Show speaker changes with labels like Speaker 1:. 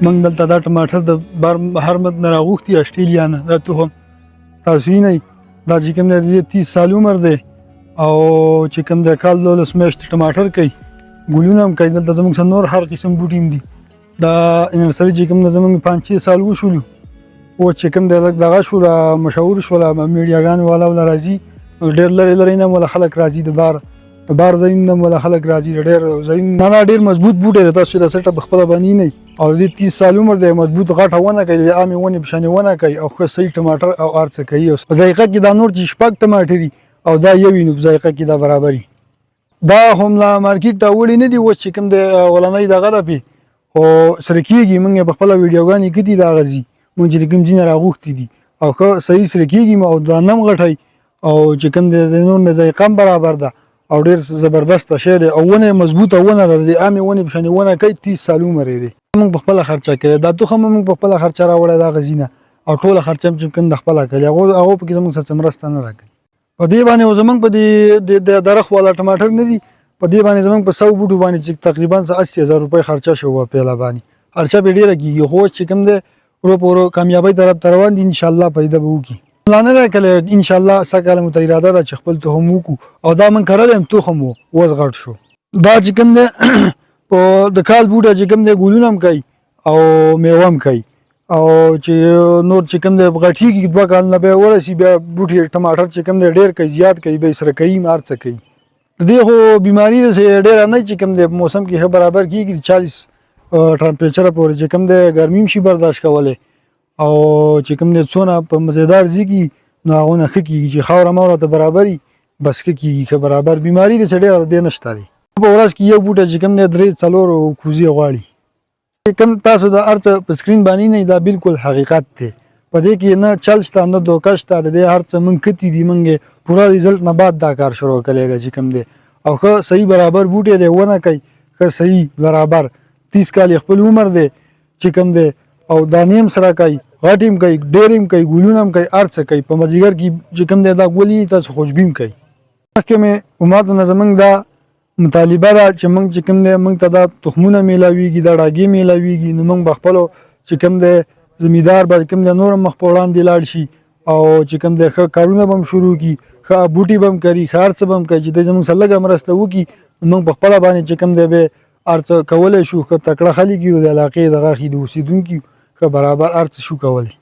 Speaker 1: موږ دلته دا ټماټر د بهر ملک نه راغوښتي اسټرالیا نه دا تخم تاسو وینئ دا چې کوم دی 30 سال عمر دی او چې کوم دی کال 12 میاشتې ټماټر کوي ګلونه هم کوي دلته زموږ سره نور هر قسم بوټي هم دي دا نرسري چې کوم دی زموږ 5-6 سال وشولو او چې کوم دی دغه شو را مشهور شوله میډیاګانو والا ولا راځي ډېر لرې لرې نه ولا خلک راځي د بار ځایونه نه ولا خلک راځي ډېر ځایونه نه ډېر مضبوط بوټی دی تاسو د سټه په خپله باندې نه او د 30 سال عمر دی مضبوط غټه ونه کوي د عامې ونې په شانې ونه کوي او ښه صحیح ټماټر او هر څه کوي په ذایقه کې دا نور چې شپږ ټماټري او دا یو وي نو په ذایقه کې دا برابري دا هم لا مارکیټ ته وړي نه دي اوس چې کوم د اولنۍ دغه ده پې خو سره کېږي موږ یې په خپله ویډیوګانې کړي د هغه ځي موږ چې د کوم ځای نه راغوښتي دي او ښه صحیح سره کېږي او دا نم غټی او چې کوم د نور نه ذایقه هم برابر ده او ډېر زبردسته شی دی او ونه مضبوطه ونه ده د عامې ونې په شانې ونه کوي 30 سال عمر یې دی موږ په خپله خرچه کړی دا تخم موږ په خپله خرچه راوړی دا غزي نه او ټوله خرچه هم چې کوم د خپله کړې هغو پکې زموږ څه مرسته نه راکړي په دې باندې زموږ په دې درخت والا ټماټر نه دي په دې باندې زموږ په 100 بوټو باندې چې تقریبا 80,000 روپۍ خرچه شو په پیله باندې خرچه به ډېره کېږي خو چې کوم دی ورو په ورو کامیابۍ طرف ته روان دي انشاءالله پیدا به وکړي لا نه راکړی انشاءالله سږ کال مو ته اراده ده چې خپل تخم وکړو او دا موږ کرلی یم تخم و اوس غټ شو دا چې کوم دی په د کال بوټه چې کوم دی ګلونه هم کوي او میوه هم کوي او چې نور چې کوم دی غټېږي 2 کال نه بیا ورسي بیا بوټي ټماټر چې کوم دی ډېر کوي زیات کوي بیا سره کوي هر څه کوي د دې خو بیماري ډېره نه چې کوم دی په موسم کې ښه برابر کېږي 40 ټمپریچره پورې چې کوم دی ګرمي هم شي برداشت کولی او چې کوم دی څونه په مزیدار ځای کې نو هغونه ښه کېږي چې خاوره موره ته برابري بس ښه کېږي ښه برابر بیماري داسې ډېره د دې نشته دی په ورځ کې یو بوټی چې کوم دی 3-4 کوزې غواړي کوم تاسو د هر څه په سکرین باندې نه دا بالکل حقیقت دی په دې کې نه چل شته نه دوکه شته د دې هر څه موږ کتي دي موږ پوره ریزلټ نه بعد دا کار شروع کړی دی چې کوم دی او ښه صحیح برابر بوټی دی ونه کوي ښه صحیح برابر 30 کال خپل عمر دی چې کوم دی او دانې هم سره کوي غټ هم کوي ډېر هم کوي ګلونه هم کوي هر څه کوي په مازدیګر کې چې کوم دی دا ګولي تاسو خوشبي هم کوي مخکې مې اماده نه زموږ دا مطالبه ده چې موږ چې کوم دی موږ ته دا تخمونه میلاویږي دا ډاګې میلاویږي نو موږ به خپلو چې کوم دی زمیندار به کوم دی نور مخ په وړاندې لاړ شي او چې کوم دی ښه کارونه به هم شروع کړي ښه بوټي به هم کري ښه هر څه به هم کوي چې دی زموږ سره لږه مرسته وکړي موږ په خپله باندې چې کوم دی به هر څه کولی شو ښه تکړه خلک یو د علاقې دغه د اوسېدونکي ښه برابر هر څه شو کولی